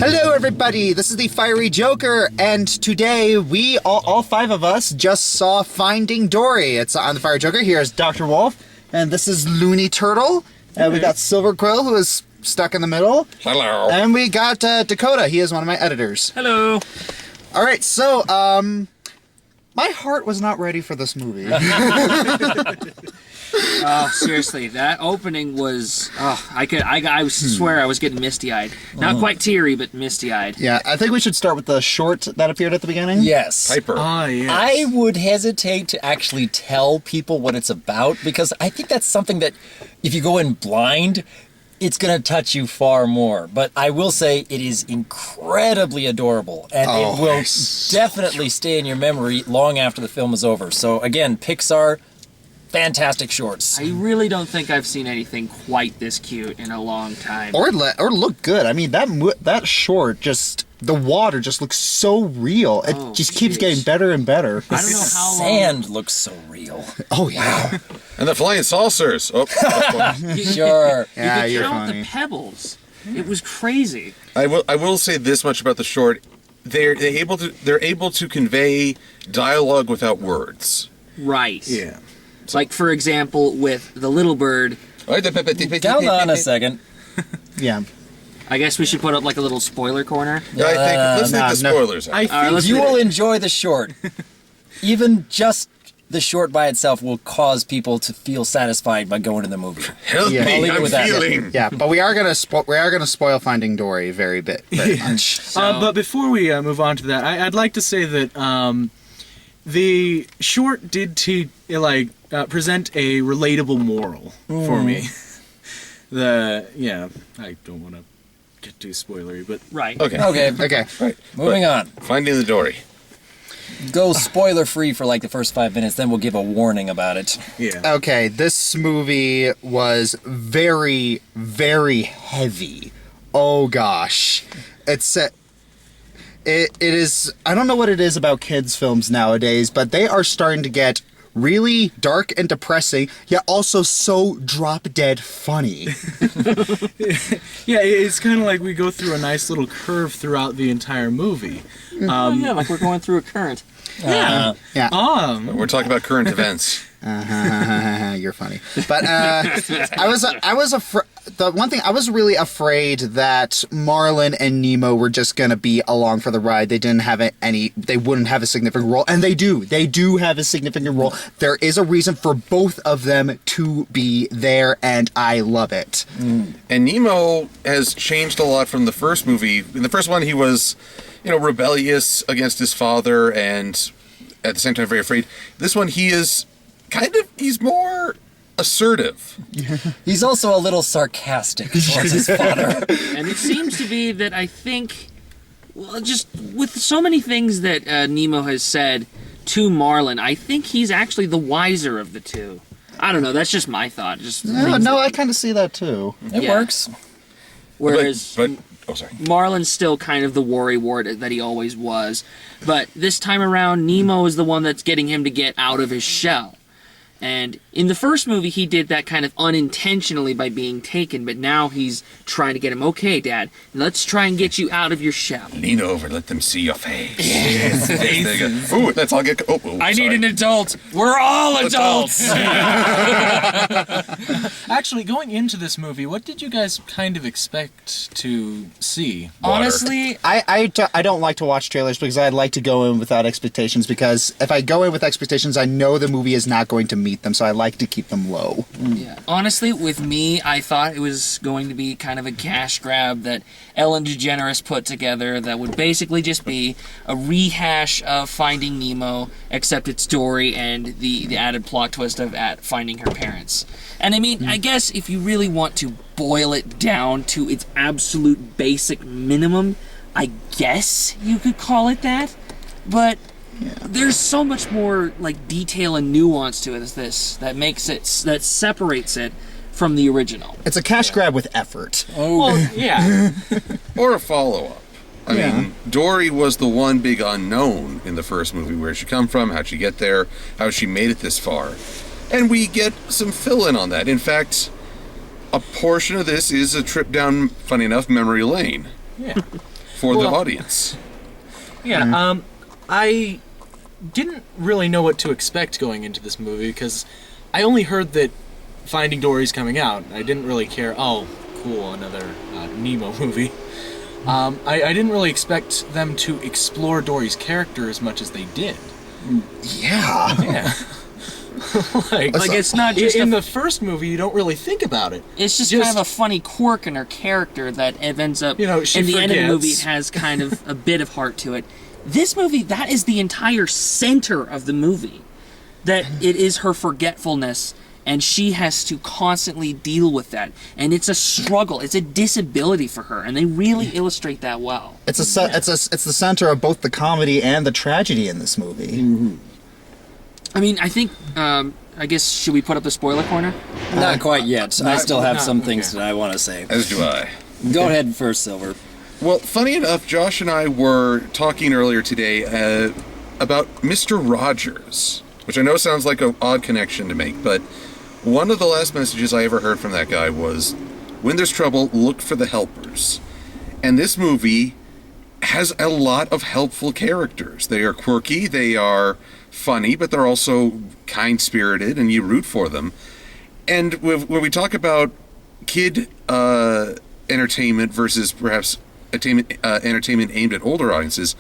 Hello, everybody. This is the Fiery Joker, and today we, all five of us, just saw Finding Dory. It's on the Fiery Joker. Here's DRWolf, and this is LooneyTurtle, and we got Silver Quill, who is stuck in the middle. Hello. And we got Dakota. He is one of my editors. Hello. All right, so my heart was not ready for this movie. Oh, seriously, that opening was. Oh, I swear I was getting misty-eyed. Not quite teary, but misty-eyed. Yeah, I think we should start with the short that appeared at the beginning. Yes. Piper. Yes. I would hesitate to actually tell people what it's about because I think that's something that if you go in blind, it's going to touch you far more. But I will say it is incredibly adorable and it will definitely stay in your memory long after the film is over. So again, Pixar, fantastic shorts. I really don't think I've seen anything quite this cute in a long time. Or look good. I mean, that short just... The water just looks so real. It just keeps getting better and better. I don't know how long. Sand looks so real. Oh, yeah. And the flying saucers. Oh, Sure. Yeah, you you're could count funny. the pebbles. It was crazy. I will say this much about the short: they're able to convey dialogue without words. Right. Yeah. Like, for example, with the little bird. Hold on a second. Yeah. I guess we should put up like a little spoiler corner. Yeah, I think let's leave the spoilers out. I think let's you leave will it. enjoy the short. Even just the short by itself will cause people to feel satisfied by going to the movie. Help Yeah. I'll me! leave it I'm with that. feeling. Yeah, but we are gonna spoil Finding Dory very much. But before we move on to that, I'd like to say that the short did present a relatable moral for me. I don't want to get too spoilery, but Right. Okay. Okay. Right. Moving on. Finding the Dory. Go spoiler free for like the first 5 minutes, then we'll give a warning about it. yeah. Okay, this movie was very, very heavy. Oh gosh. It is, I don't know what it is about kids' films nowadays, but they are starting to get really dark and depressing, yet also so drop-dead funny. Yeah, it's kind of like we go through a nice little curve throughout the entire movie. Yeah, like we're going through a current. Yeah. We're talking about current events. You're funny. But the one thing I was really afraid that Marlin and Nemo were just gonna be along for the ride. They wouldn't have a significant role, and they do have a significant role. There is a reason for both of them to be there, and I love it. And Nemo has changed a lot from the first movie. In the first one, he was, rebellious against his father, and at the same time very afraid. This one, he's more assertive. He's also a little sarcastic towards his father. And it seems to be that I think, well, just with so many things that Nemo has said to Marlin, I think he's actually the wiser of the two. I don't know, that's just my thought. No, I kind of see that too. It works. Whereas But sorry. Marlin's still kind of the worrywart that he always was. But this time around, Nemo is the one that's getting him to get out of his shell. And in the first movie, he did that kind of unintentionally by being taken, but now he's trying to get him, okay, Dad, let's try and get you out of your shell. Lean over, let them see your face. Yes, there you go. Ooh, let's all get... I need an adult. We're all adults. Actually, going into this movie, what did you guys kind of expect to see? Honestly, I don't like to watch trailers because I like to go in without expectations, because if I go in with expectations, I know the movie is not going to meet them, so I like to keep them low. yeah. Honestly, with me, I thought it was going to be kind of a cash grab that Ellen DeGeneres put together that would basically just be a rehash of Finding Nemo, except it's Dory and the added plot twist of finding her parents. And I mean, I guess if you really want to boil it down to its absolute basic minimum, I guess you could call it that. But there's so much more like detail and nuance to it as this that separates it from the original. It's a cash grab with effort. Well, yeah. Or a follow-up. I mean, Dory was the one big unknown in the first movie. Where'd she come from? How'd she get there? How she made it this far? And we get some fill-in on that. In fact, a portion of this is a trip down, funny enough, memory lane. Yeah. for the audience. Yeah, I didn't really know what to expect going into this movie because I only heard that Finding Dory's coming out. I didn't really care. Oh, cool, another Nemo movie. I didn't really expect them to explore Dory's character as much as they did. Yeah. Yeah. like it's not just in the first movie, you don't really think about it. It's just kind of a funny quirk in her character that ends up, she in the end of the forgets. movie, it has kind of a bit of heart to it. This movie, that is the entire center of the movie. That it is her forgetfulness, and she has to constantly deal with that. And it's a struggle. It's a disability for her, and they really illustrate that well. It's the center of both the comedy and the tragedy in this movie. Mm-hmm. I mean, I think, I guess, should we put up the spoiler corner? Not quite yet. I still have some okay. things that I want to say. As do I. Go ahead first, Silver. Well, funny enough, Josh and I were talking earlier today about Mr. Rogers, which I know sounds like an odd connection to make, but one of the last messages I ever heard from that guy was, when there's trouble, look for the helpers. And this movie has a lot of helpful characters. They are quirky, they are funny, but they're also kind-spirited, and you root for them. And when we talk about kid entertainment versus perhaps entertainment aimed at older audiences,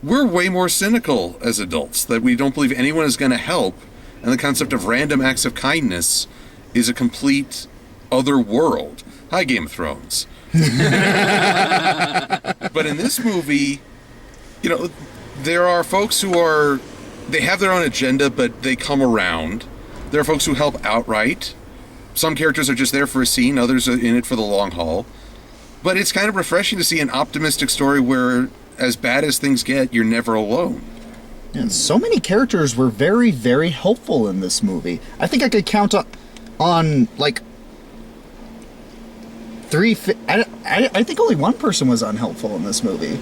we're way more cynical as adults, that we don't believe anyone is going to help, and the concept of random acts of kindness is a complete other world. Hi, Game of Thrones. But in this movie, there are folks who they have their own agenda, but they come around. There are folks who help outright. Some characters are just there for a scene, others are in it for the long haul. But it's kind of refreshing to see an optimistic story where, as bad as things get, you're never alone. And so many characters were very, very helpful in this movie. I think I could count on like three. I think only one person was unhelpful in this movie.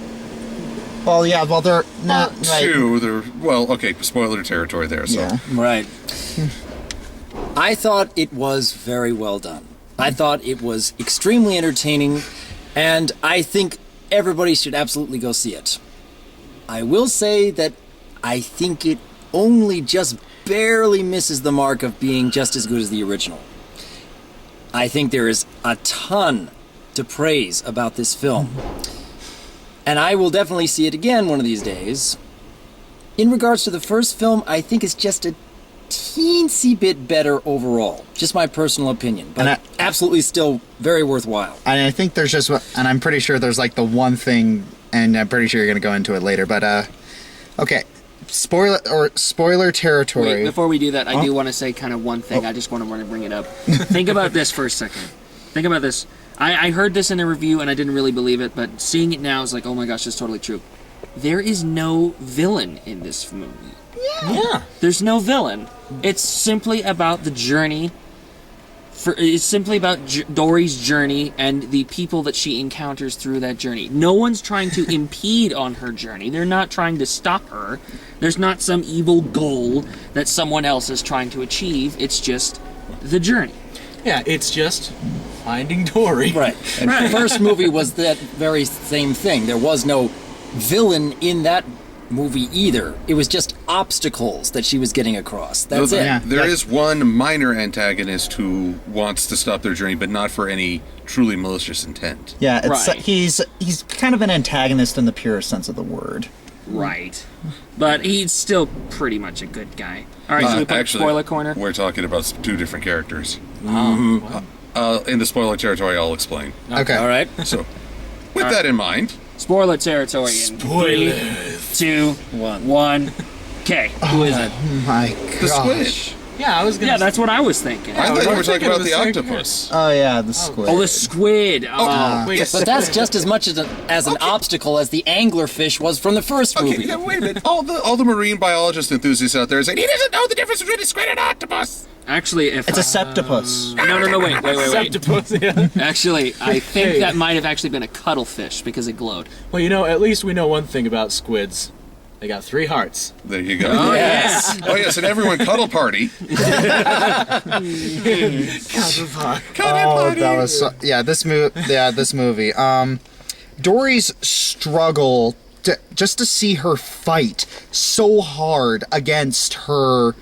Well, yeah. Well, they're not. Two. Okay. Spoiler territory there. So. Yeah. Right. I thought it was very well done. I thought it was extremely entertaining, and I think everybody should absolutely go see it. I will say that I think it only just barely misses the mark of being just as good as the original. I think there is a ton to praise about this film. And I will definitely see it again one of these days. In regards to the first film, I think it's just a teensy bit better overall. Just my personal opinion. But absolutely still very worthwhile. And I think there's and I'm pretty sure there's like the one thing, and I'm pretty sure you're going to go into it later, but okay. Spoiler territory. Wait, before we do that, I do want to say kind of one thing. I just want to bring it up. Think about this for a second. Think about this. I heard this in a review and I didn't really believe it, but seeing it now is like, oh my gosh, it's totally true. There is no villain in this movie. Yeah. There's no villain. It's simply about the journey. It's simply about Dory's journey and the people that she encounters through that journey. No one's trying to impede on her journey. They're not trying to stop her. There's not some evil goal that someone else is trying to achieve. It's just the journey. Yeah, it's just Finding Dory. Right. And the first movie was that very same thing. There was no villain in that movie either. It was just obstacles that she was getting across. That's it. Yeah. There is one minor antagonist who wants to stop their journey, but not for any truly malicious intent. Yeah, it's, Right. he's kind of an antagonist in the purest sense of the word. Right. But he's still pretty much a good guy. All right, so we put Actually, spoiler corner. we're talking about two different characters. In the spoiler territory, I'll explain. Okay. All right. So, with that in mind, Spoiler territory. In 3, 2, 1. Okay, who is it? My the gosh. squid. Yeah, I was gonna Yeah, that's what I was thinking. I thought you were was talking thinking about of the the same octopus. Oh yeah, the squid. Oh, the squid. Oh, wait a Yes. But that's just as much as an obstacle as the anglerfish was from the first movie. Okay, yeah, wait a minute. All the marine biologist enthusiasts out there saying he doesn't know the difference between a squid and an octopus. actually, if It's a septopus. no, wait. Septopus, yeah. Actually, I think Hey. that might have actually been a cuttlefish because it glowed. Well, at least we know one thing about squids. They got 3 hearts. There you go. Oh yes. Oh yes, and everyone cuddle party. Oh, that was this movie. Dory's struggle just to see her fight so hard against her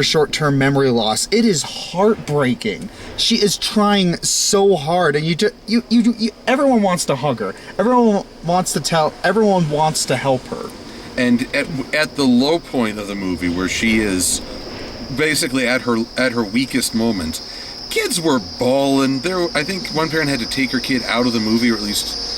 short-term memory loss, it is heartbreaking. She is trying so hard, and everyone wants to hug her. Everyone wants to help her. And at the low point of the movie, where she is basically at her weakest moment, kids were bawling. I think one parent had to take her kid out of the movie, or at least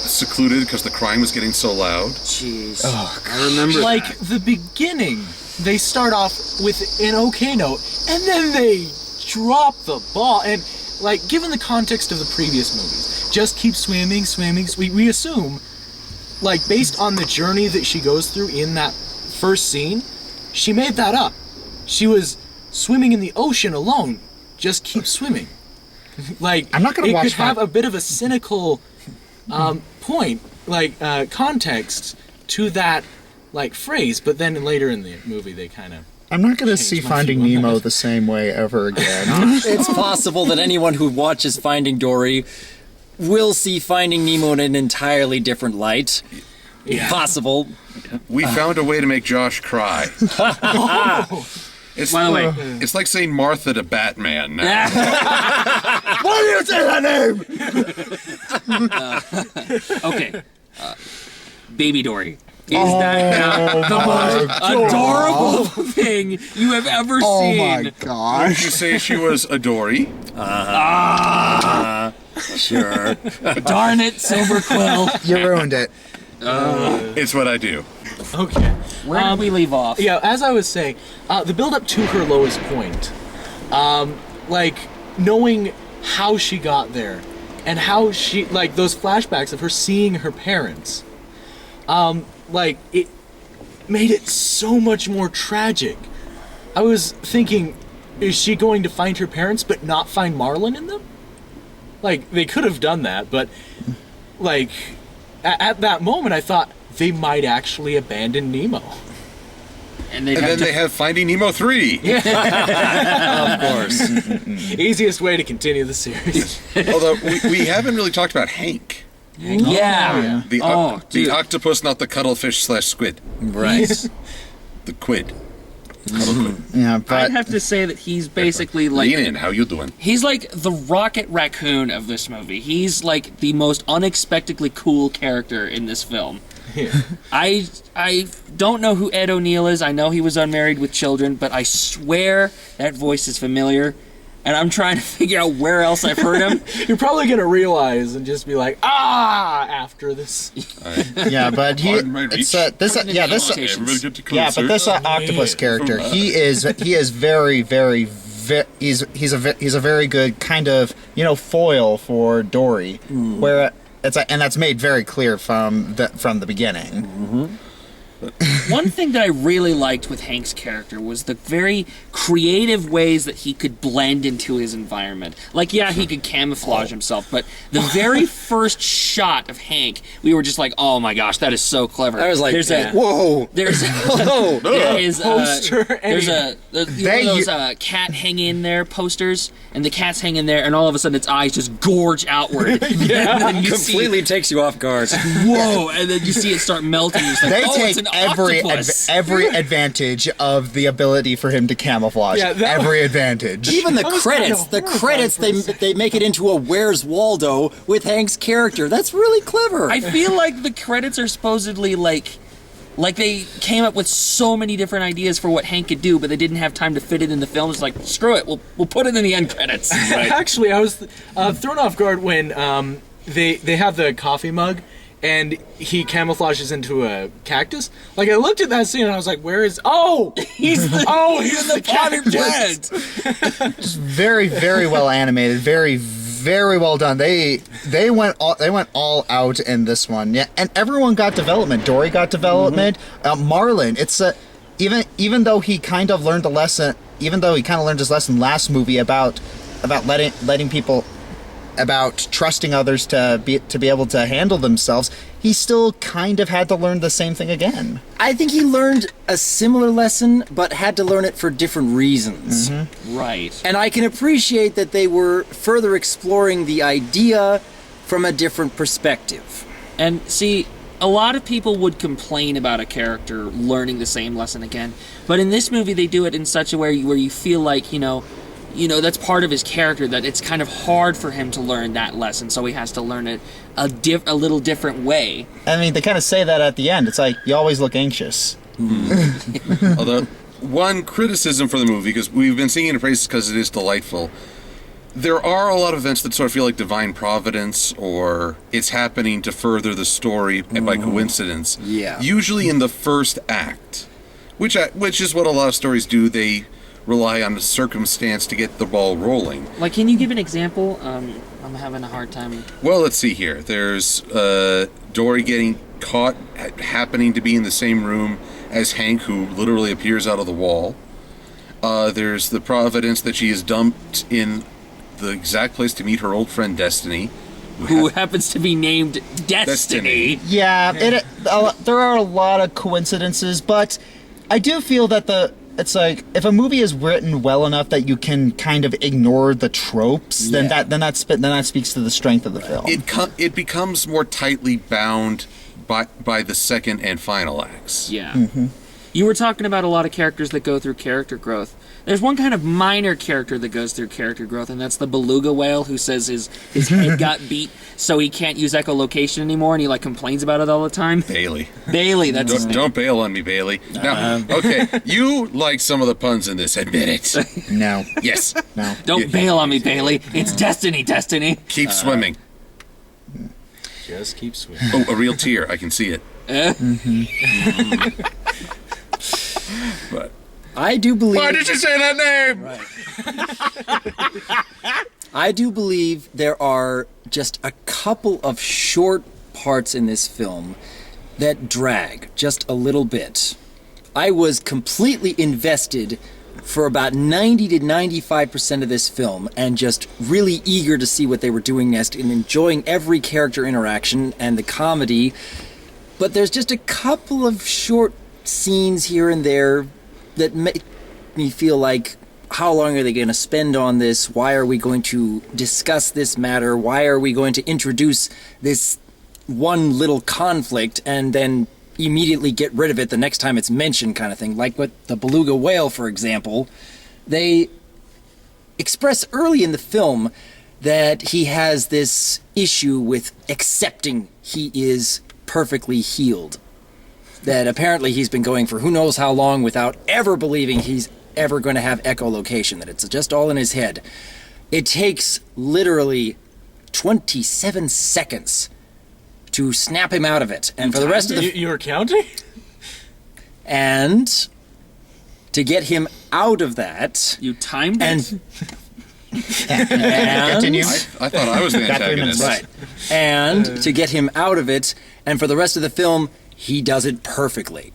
secluded, because the crying was getting so loud. Jeez. Oh, I remember Like, that. the beginning, they start off with an okay note, and then they drop the ball. And, like, given the context of the previous movies, just keep swimming. We assume, like, based on the journey that she goes through in that first scene, she made that up. She was swimming in the ocean alone. Just keep swimming. Like, I'm not gonna watch it could have that. a bit of a cynical point, like, context to that, like, phrase, but then later in the movie they kind of... I'm not going to see my Finding view on Nemo that. the same way ever again. It's possible that anyone who watches Finding Dory will see Finding Nemo in an entirely different light. Yeah. Possible. We found a way to make Josh cry. It's, By the way. it's like saying Martha to Batman now. Why do you say that name? Okay. Baby Dory. Is that not the most adorable thing you have ever Oh seen? my Would gosh. you say she was a Dory? Sure. Darn it, Silver Quill. You ruined it. It's what I do. Okay. Where did we leave off? Yeah, as I was saying, the build-up to her lowest point, like, knowing how she got there, and how she, like, those flashbacks of her seeing her parents, like, it made it so much more tragic. I was thinking, is she going to find her parents but not find Marlin in them? Like, they could have done that, but, like, at that moment I thought they might actually abandon Nemo. And they And then they have Finding Nemo 3. Of course. Easiest way to continue the series. Although we haven't really talked about Hank. Yeah. The, Oh, the dude. octopus, not the cuttlefish / squid. Right. The quid. Yeah, I'd but have to say that he's basically like Lean in, how you doing? he's like the Rocket Raccoon of this movie. He's like the most unexpectedly cool character in this film. Yeah. I don't know who Ed O'Neill is. I know he was unmarried with children, but I swear that voice is familiar. And I'm trying to figure out where else I've heard him. You're probably gonna realize and just be like, after this. yeah, but he Pardon my it's reach. this Pardon yeah the this annotations. Everybody get to yeah, closer. but this octopus character, he is very he's a very good kind of, you know, foil for Dory, where and that's made very clear from the beginning. One thing that I really liked with Hank's character was the very creative ways that he could blend into his environment. Like, yeah, he could camouflage himself, but the very first shot of Hank, we were just like, oh my gosh, that is so clever. I was like, there's yeah. Whoa! There's Oh, there is Poster there's and- those cat hang in there posters, and the cat's hanging there, and all of a sudden its eyes just gorge outward. Yeah. And then you completely takes you off guard. see, whoa, and then you see it start melting. And it's like, They oh, take it's an every octopus. every advantage of the ability for him to camouflage. Yeah, that- every advantage. Even the I was credits, kinda the horrified credits, for a they make it into a Where's Waldo with Hank's character. That's really clever. I feel like the credits are supposedly like they came up with so many different ideas for what Hank could do, but they didn't have time to fit it in the film. It's like, screw it, we'll put it in the end credits. Actually, I was thrown off guard when they have the coffee mug and he camouflages into a cactus. Like, I looked at that scene and I was like, where is... Oh! He's the he's in the potted plant. Very, very well animated. Very well done. They went all out in this one. Yeah, and everyone got development. Dory got development. Marlin. It's even though he kind of learned a lesson. Even though he kind of learned his lesson last movie about letting people, about trusting others to be able to handle themselves, he still kind of had to learn the same thing again. I think he learned a similar lesson, but had to learn it for different reasons. Right. And I can appreciate that they were further exploring the idea from a different perspective. And see, a lot of people would complain about a character learning the same lesson again, but in this movie they do it in such a way where you feel like, you know, that's part of his character, that it's kind of hard for him to learn that lesson, so he has to learn it a little different way. I mean, they kind of say that at the end. It's like, you always look anxious. Although, one criticism for the movie, because we've been singing in praises because it is delightful, there are a lot of events that sort of feel like divine providence, or it's happening to further the story by coincidence. Yeah. Usually in the first act, which is what a lot of stories do. They rely on the circumstance to get the ball rolling. Like, can you give an example? I'm having a hard time. Well, let's see here. There's Dory getting caught happening to be in the same room as Hank, who literally appears out of the wall. There's the providence that she is dumped in the exact place to meet her old friend Destiny. Who happens to be named Destiny. Yeah, there are a lot of coincidences, but I do feel that it's like, if a movie is written well enough that you can kind of ignore the tropes, then that speaks to the strength of the film. It becomes more tightly bound by the second and final acts. Yeah. Mm-hmm. You were talking about a lot of characters that go through character growth. There's one kind of minor character that goes through character growth, and that's the beluga whale who says his head got beat, so he can't use echolocation anymore, and he like complains about it all the time. Bailey, that's his name. Don't bail on me, Bailey. Now, okay, you like some of the puns in this, admit it. No. Yes. No. Don't bail on me, Bailey. It's Destiny. Keep swimming. Just keep swimming. Oh, a real tear. I can see it. But I do believe... why did you say that name? Right. I do believe there are just a couple of short parts in this film that drag just a little bit. I was completely invested for about 90 to 95% of this film, and just really eager to see what they were doing next, and enjoying every character interaction and the comedy. But there's just a couple of short scenes here and there that make me feel like, how long are they going to spend on this? Why are we going to discuss this matter? Why are we going to introduce this one little conflict and then immediately get rid of it the next time it's mentioned, kind of thing? Like with the beluga whale, for example. They express early in the film that he has this issue with accepting he is perfectly healed. That apparently he's been going for who knows how long without ever believing he's ever going to have echolocation, that it's just all in his head. It takes literally 27 seconds to snap him out of it. And for the rest of the... You were counting? And to get him out of that... You timed it? And Continue. I thought I was the Got 3 minutes. antagonist. right. And to get him out of it, and for the rest of the film, he does it perfectly.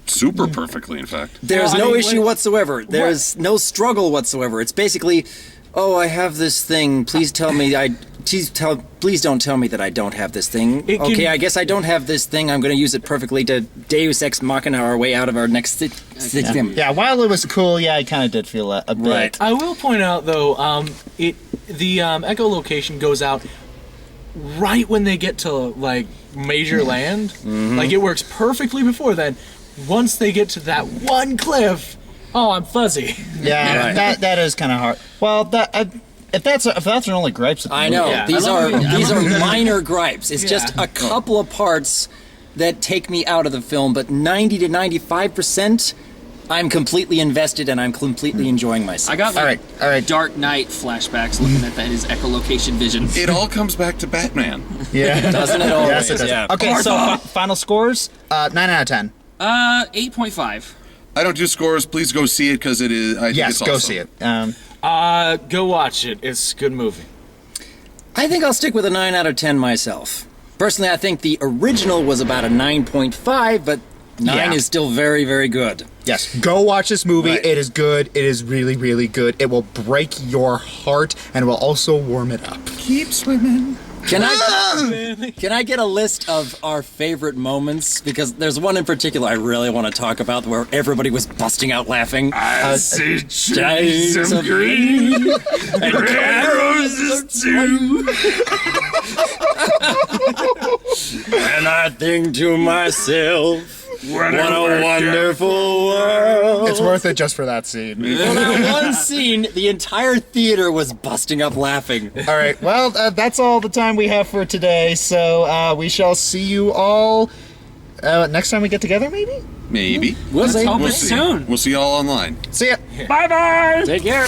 Super perfectly, in fact. There's Well, I no mean, issue whatsoever. There's no struggle whatsoever. It's basically, oh, I have this thing. Please tell me please don't tell me that I don't have this thing. It can- Okay, I guess I don't have this thing. I'm going to use it perfectly to Deus Ex Machina our way out of our next system. Yeah, while it was cool, I kind of did feel a bit. Right. I will point out though, the echolocation goes out right when they get to like major land. Like it works perfectly before then. Once they get to that one cliff, oh, I'm fuzzy. Yeah, Right. that is kind of hard. Well, if that's your only gripes, of the I know. Yeah. These I are love it. these are minor gripes. It's Yeah. just a couple of parts that take me out of the film, but 90 to 95%, I'm completely invested and I'm completely enjoying myself. I got like All right. Dark Knight flashbacks looking at his echolocation vision. It all comes back to Batman. Yeah, Doesn't it always? Yes, it does. Yeah. Okay, so final scores: 9 out of 10. 8.5. I don't do scores. Please go see it because it is. I think Yes, it's go awesome. see it. Go watch it. It's a good movie. I think I'll stick with a 9 out of 10 myself. Personally, I think the original was about a 9.5, but 9 Yeah. is still very, very good. Yes, go watch this movie. Right. It is good. It is really, really good. It will break your heart and will also warm it up. Keep swimming. Can I get a list of our favorite moments? Because there's one in particular I really want to talk about where everybody was busting out laughing. I see trees of green and red roses too. And I think to myself, what a wonderful world. It's worth it just for that scene. For that one scene, the entire theater was busting up laughing. All right, well, that's all the time we have for today, so we shall see you all next time we get together, maybe? Maybe. Let's hope We'll it's see. soon. We'll see y'all online. See ya! Bye bye. Take care.